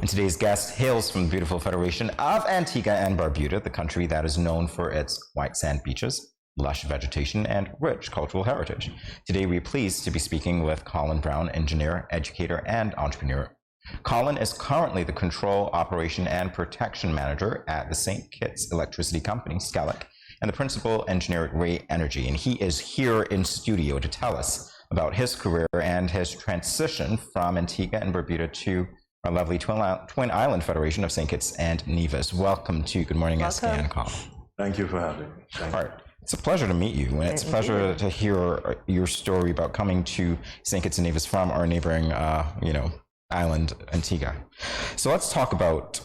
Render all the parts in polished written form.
And today's guest hails from the beautiful Federation of Antigua and Barbuda, the country that is known for its white sand beaches, lush vegetation, and rich cultural heritage. Today, we're pleased to be speaking with Collin Brown Engineer, Educator, and Entrepreneur. Collin is currently the Control, Operation, and Protection Manager at the St. Kitts Electricity Company, SKELEC, and the Principal Engineer at RAEnergy, and he is here in studio to tell us about his career and his transition from Antigua and Barbuda to our lovely Twin Island Federation of St. Kitts and Nevis. Welcome to Good Morning SKN, Collin. Thank you for having me. All right. It's a pleasure to meet you, and it's a pleasure to hear your story about coming to St. Kitts and Nevis from our neighboring, island, Antigua. So let's talk about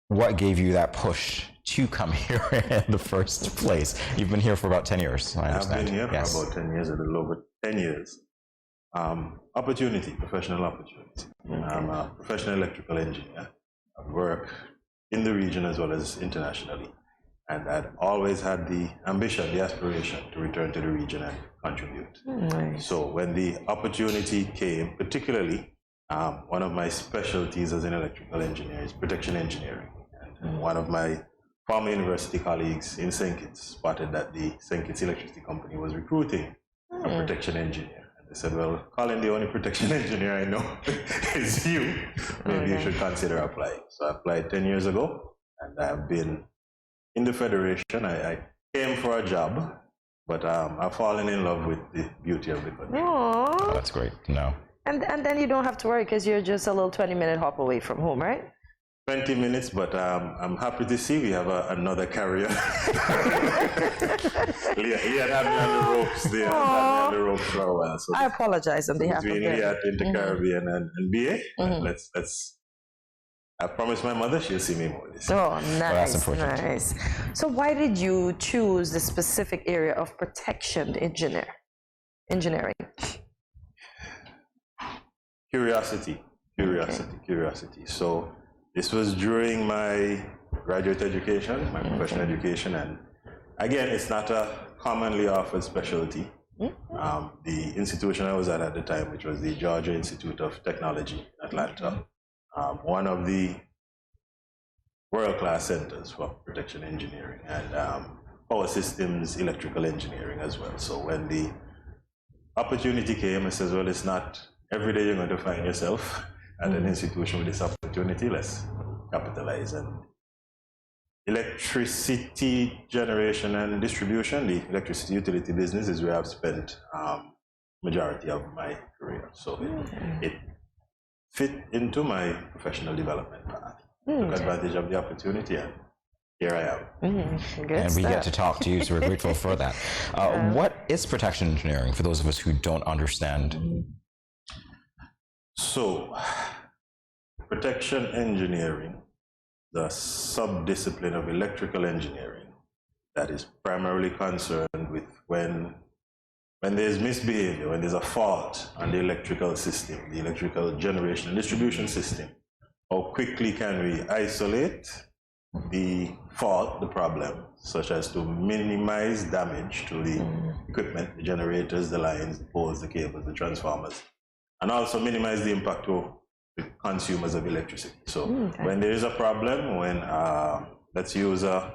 what gave you that push to come here in the first place. You've been here for about 10 years, I understand. I've been here for about 10 years, a little over 10 years. Opportunity, professional opportunity. I'm a professional electrical engineer. I've worked in the region as well as internationally. And I'd always had the ambition, the aspiration to return to the region and contribute. Nice. So when the opportunity came, particularly, one of my specialties as an electrical engineer is protection engineering. And one of my former university colleagues in St. Kitts spotted that the St. Kitts Electricity Company was recruiting a protection engineer. And they said, well, Collin, the only protection engineer I know is you. Maybe you should consider applying. So I applied 10 years ago, and I've been in the Federation. I came for a job, but I've fallen in love with the beauty of the country. Oh, that's great to know. And then you don't have to worry because you're just a little 20-minute hop away from home, right? 20 minutes, but I'm happy to see we have another carrier. He had had me on the ropes there, on the ropes for a while. So I apologize on behalf of between Liat, Inter-Caribbean, and BA, let's. I promised my mother she'll see me more this year. Oh, nice, well, nice. So why did you choose the specific area of protection engineering? Curiosity. So this was during my graduate education, my professional education, and again, it's not a commonly offered specialty. The institution I was at the time, which was the Georgia Institute of Technology, Atlanta, one of the world-class centers for protection engineering and power systems, electrical engineering as well. So when the opportunity came, I said, well, it's not every day you're going to find yourself at an institution with this opportunity. Let's capitalize. And electricity generation and distribution, the electricity utility business is where I've spent majority of my career. So it fit into my professional development path. Took advantage of the opportunity, and here I am. And we get to talk to you, so we're grateful for that. What is protection engineering for those of us who don't understand? So, protection engineering, the sub-discipline of electrical engineering that is primarily concerned with when there's misbehavior, when there's a fault on the electrical system, the electrical generation and distribution system, how quickly can we isolate the fault, the problem, such as to minimize damage to the equipment, the generators, the lines, the poles, the cables, the transformers, and also minimize the impact to the consumers of electricity. So when there is a problem, when let's use an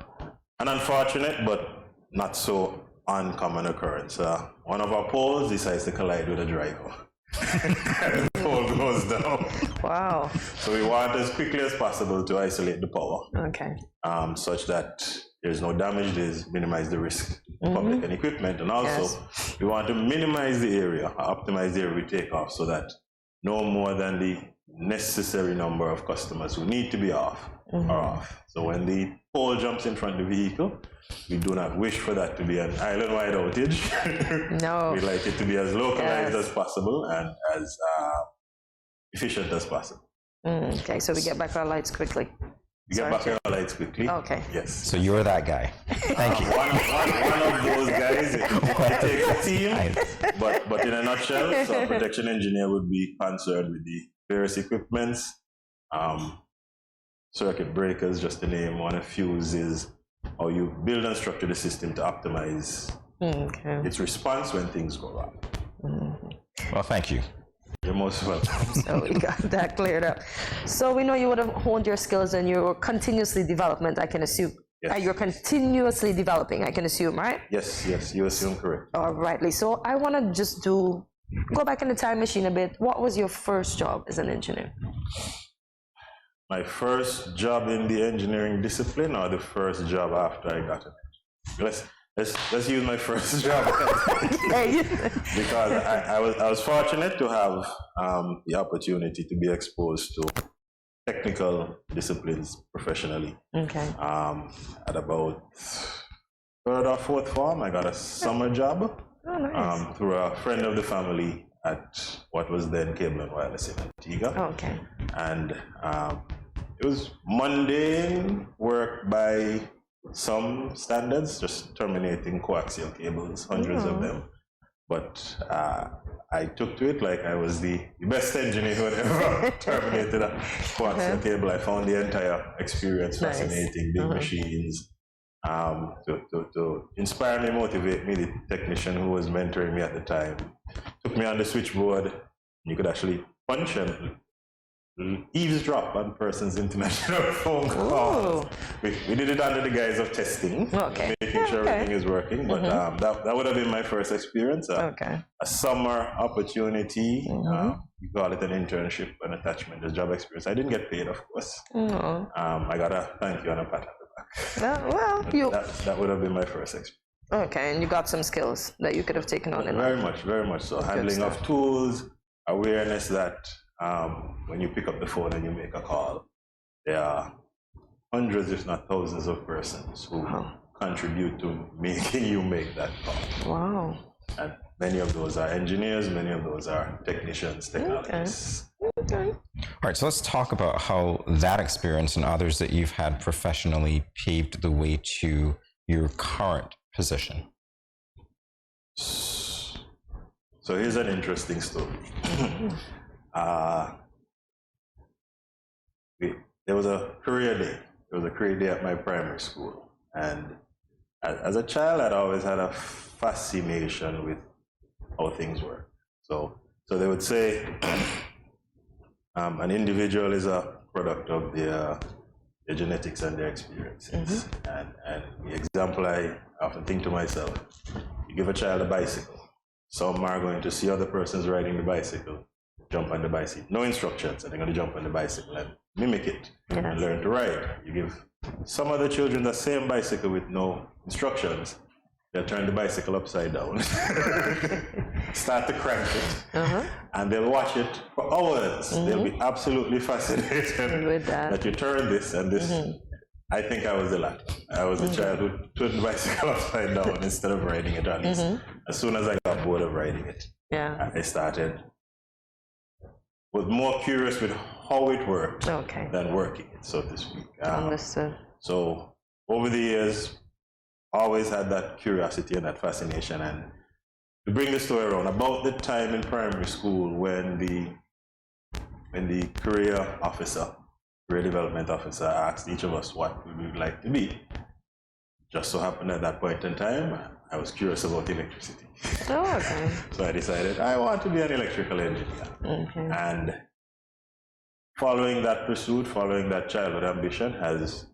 unfortunate but not so uncommon occurrence. One of our poles decides to collide with a driver. And the pole goes down. Wow. So we want as quickly as possible to isolate the power. Okay. Such that there's no damage, there's minimize the risk to public and equipment. And also we want to minimize the area, optimize the area we take off so that no more than the necessary number of customers who need to be off are off. So when the pole jumps in front of the vehicle, we do not wish for that to be an island-wide outage. No. We like it to be as localized as possible and as efficient as possible. Okay, so we get back our lights quickly. We get back our lights quickly. Okay. Yes. So you're that guy. Thank you. One of those guys. It takes a team. But in a nutshell, so a protection engineer would be concerned with the various equipments, circuit breakers, just to name one, fuses, how you build and structure the system to optimize its response when things go wrong. Well, thank you. You're most welcome. So we got that cleared up. So we know you would have honed your skills and you're continuously development, I can assume. Yes. You're continuously developing, I can assume, right? Yes, you assume correct. All rightly. So I want to just go back in the time machine a bit. What was your first job as an engineer? My first job in the engineering discipline, or the first job after I got it? Let's use my first job. Because I was fortunate to have the opportunity to be exposed to technical disciplines professionally. Okay. At about third or fourth form, I got a summer job through a friend of the family at what was then Cable and Wireless in Antigua. Okay. And it was mundane work by some standards, just terminating coaxial cables, hundreds of them. But I took to it like I was the best engineer who had ever terminated a coaxial cable. I found the entire experience fascinating, big machines. To inspire me, motivate me, the technician who was mentoring me at the time took me on the switchboard. You could actually punch and eavesdrop on persons' international phone calls. We did it under the guise of testing, making sure everything is working. But that would have been my first experience. A summer opportunity. You call it an internship, an attachment, a job experience. I didn't get paid, of course. I got a thank you and a pat on the back. That would have been my first experience. Okay, and you got some skills that you could have taken on in life. Very much so. Handling of tools, awareness that when you pick up the phone and you make a call, there are hundreds, if not thousands, of persons who contribute to making you make that call. Wow. And many of those are engineers, many of those are technicians, technologists. Okay. All right, so let's talk about how that experience and others that you've had professionally paved the way to your current position. So here's an interesting story. There was a career day. There was a career day at my primary school. And as a child, I'd always had a fascination with how things work. So they would say an individual is a product of their genetics and their experiences. And the example I often think to myself, you give a child a bicycle. Some are going to see other persons riding the bicycle, jump on the bicycle, no instructions, and they're going to jump on the bicycle and mimic it and learn to ride. You give some other children the same bicycle with no instructions, they'll turn the bicycle upside down, start to crank it, and they'll watch it for hours. They'll be absolutely fascinated with that you turn this and this. I think I was the latter. I was the child who turned the bicycle upside down instead of riding it. At least as soon as I got bored of riding it, I was more curious with how it worked than working it, so to speak. Understood. So over the years, always had that curiosity and that fascination. And to bring the story around, about the time in primary school when the career development officer asked each of us what we would like to be. Just so happened at that point in time, I was curious about electricity. So I decided I want to be an electrical engineer. And following that pursuit, following that childhood ambition has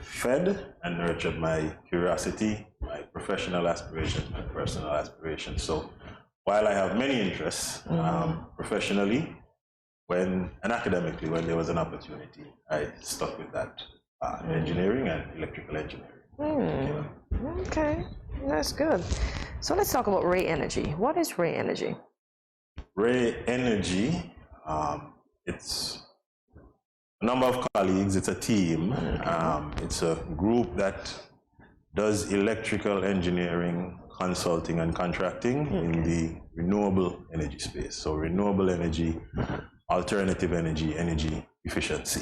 fed and nurtured my curiosity, my professional aspirations, my personal aspirations. So while I have many interests professionally, and academically, when there was an opportunity, I stuck with that engineering and electrical engineering. Okay, that's good. So let's talk about RAEnergy. What is RAEnergy? RAEnergy, it's a number of colleagues, it's a team, it's a group that does electrical engineering, consulting and contracting in the renewable energy space. So renewable energy, alternative energy, energy efficiency.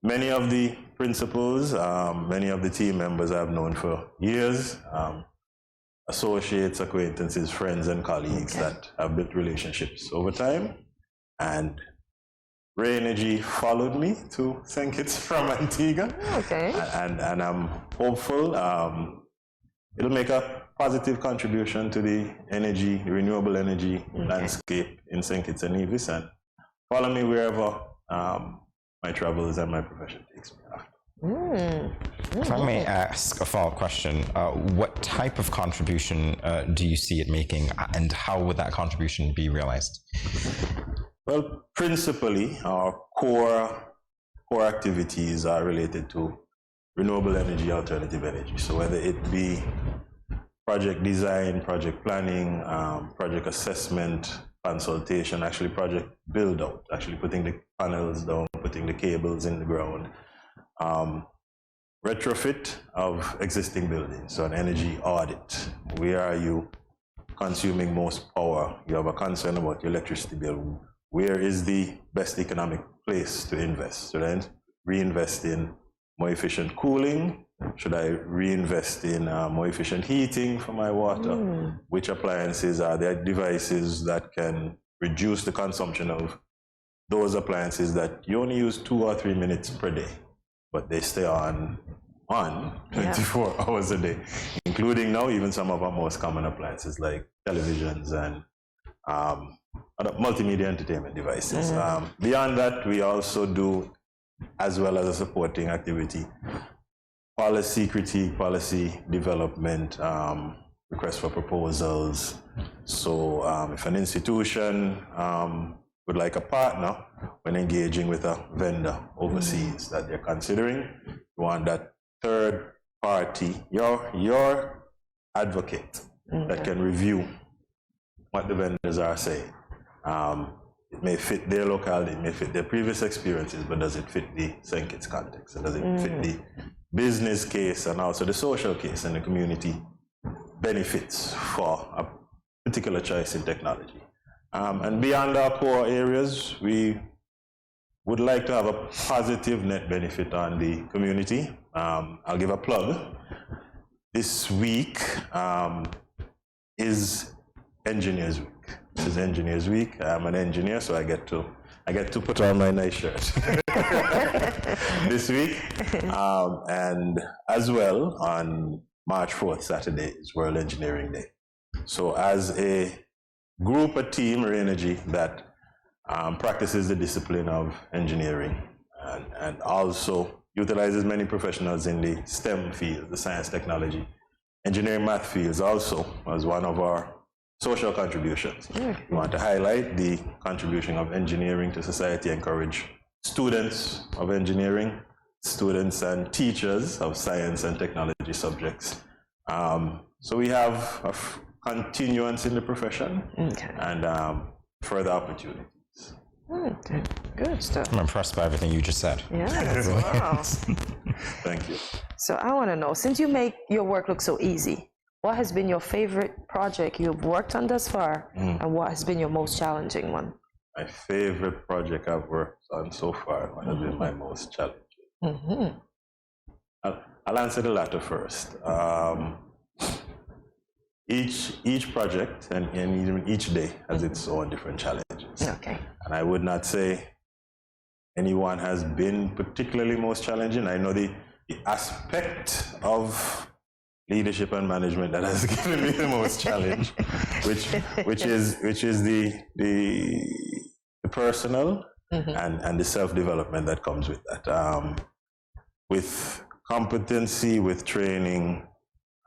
Many of the principals, many of the team members I've known for years, associates, acquaintances, friends and colleagues that have built relationships over time. And RAEnergy followed me to St. Kitts from Antigua. And I'm hopeful it'll make a positive contribution to the energy, the renewable energy landscape in St. Kitts and Nevis, and follow me wherever my travels and my profession takes me after. If I may ask a follow-up question, what type of contribution do you see it making, and how would that contribution be realized? Well, principally, our core activities are related to renewable energy, alternative energy. So whether it be project design, project planning, project assessment, consultation, actually project build-out, actually putting the panels down, putting the cables in the ground, retrofit of existing buildings, so an energy audit. Where are you consuming most power? You have a concern about your electricity bill. Where is the best economic place to invest? So then reinvest in more efficient cooling. Should I reinvest in more efficient heating for my water? Which appliances are there? Devices that can reduce the consumption of those appliances that you only use 2 or 3 minutes per day, but they stay on 24 hours a day, including now even some of our most common appliances like televisions and other multimedia entertainment devices. Beyond that, we also do, as well as a supporting activity, policy critique, policy development, requests for proposals. So if an institution would like a partner when engaging with a vendor overseas that they're considering, you want that third party, your advocate that can review what the vendors are saying. It may fit their locality, it may fit their previous experiences, but does it fit the St. Kitts context? And does it fit the business case and also the social case and the community benefits for a particular choice in technology? And beyond our core areas, we would like to have a positive net benefit on the community. I'll give a plug. This week is Engineers Week. This is Engineers Week. I'm an engineer, so I get to put on my nice shirt this week. And as well, on March 4th, Saturday, is World Engineering Day. So as a group, a team, RAEnergy, that practices the discipline of engineering and also utilizes many professionals in the STEM field, the science, technology, engineering, math fields also as one of our social contributions. We want to highlight the contribution of engineering to society, encourage students of engineering, students and teachers of science and technology subjects. So we have a continuance in the profession and further opportunities. Good stuff. I'm impressed by everything you just said. Yeah, wow. Thank you. So I want to know, since you make your work look so easy, what has been your favorite project you've worked on thus far, and what has been your most challenging one? My favorite project I've worked on so far, what has been my most challenging? I'll answer the latter first. Each project and even each day has its own different challenges. Okay. And I would not say anyone has been particularly most challenging. I know the aspect of leadership and management that has given me the most challenge, which is the personal and the self-development that comes with that. With competency, with training,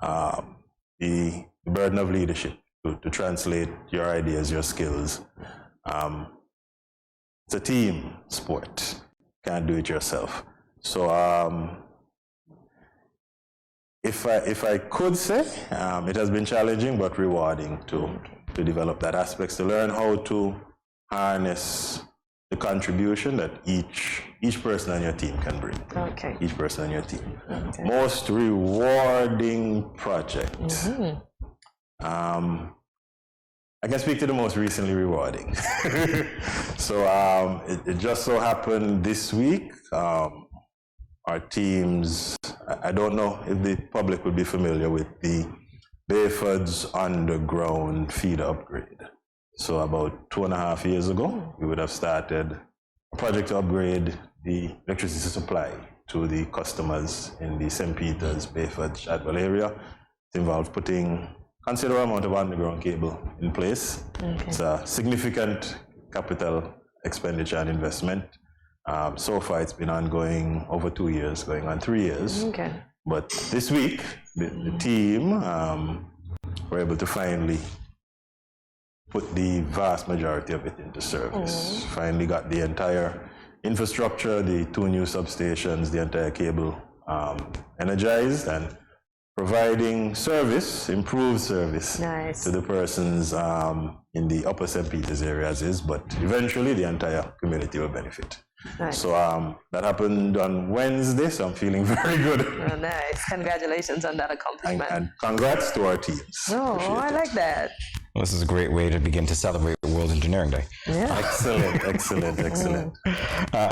the burden of leadership to translate your ideas, your skills. It's a team sport. Can't do it yourself. So if I could say, it has been challenging but rewarding to develop that aspect, to learn how to harness the contribution that each person on your team can bring. Okay. Each person on your team. Okay. Most rewarding project. I can speak to the most recently rewarding. So it just so happened this week, our teams, I don't know if the public would be familiar with the Bayford's underground feeder upgrade. So about 2.5 years ago, we would have started a project to upgrade the electricity supply to the customers in the St. Peter's, Bayford, Shadwell area. It involved putting considerable amount of underground cable in place. Okay. It's a significant capital expenditure and investment. So far, it's been ongoing over 2 years, going on 3 years. Okay. But this week, the team were able to finally put the vast majority of it into service. Finally got the entire infrastructure, the 2 new substations, the entire cable energized and providing service, improved service Nice. to the persons in the upper St. Peter's area as is, but eventually the entire community will benefit. Nice. So that happened on Wednesday, so I'm feeling very good. Oh, nice. Congratulations on that accomplishment. And congrats to our teams. Oh, I like that. Well, this is a great way to begin to celebrate World Engineering Day. Yeah. Excellent, excellent, excellent.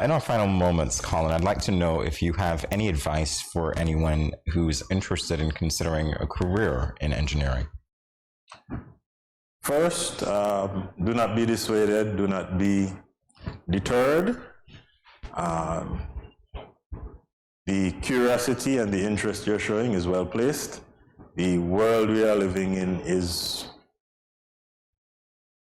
In our final moments, Collin, I'd like to know if you have any advice for anyone who's interested in considering a career in engineering. First, do not be dissuaded, do not be deterred. The curiosity and the interest you're showing is well placed. The world we are living in is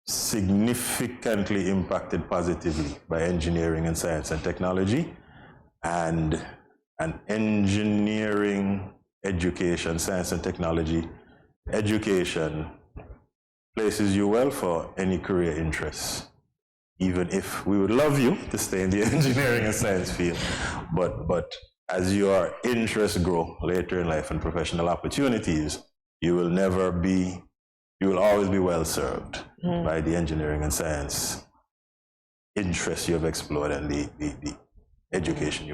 significantly impacted positively by engineering and science and technology, and an engineering education, science and technology education places you well for any career interests. Even if we would love you to stay in the engineering and science field, but as your interests grow later in life and professional opportunities, you will always be well served by the engineering and science interests you have explored and the education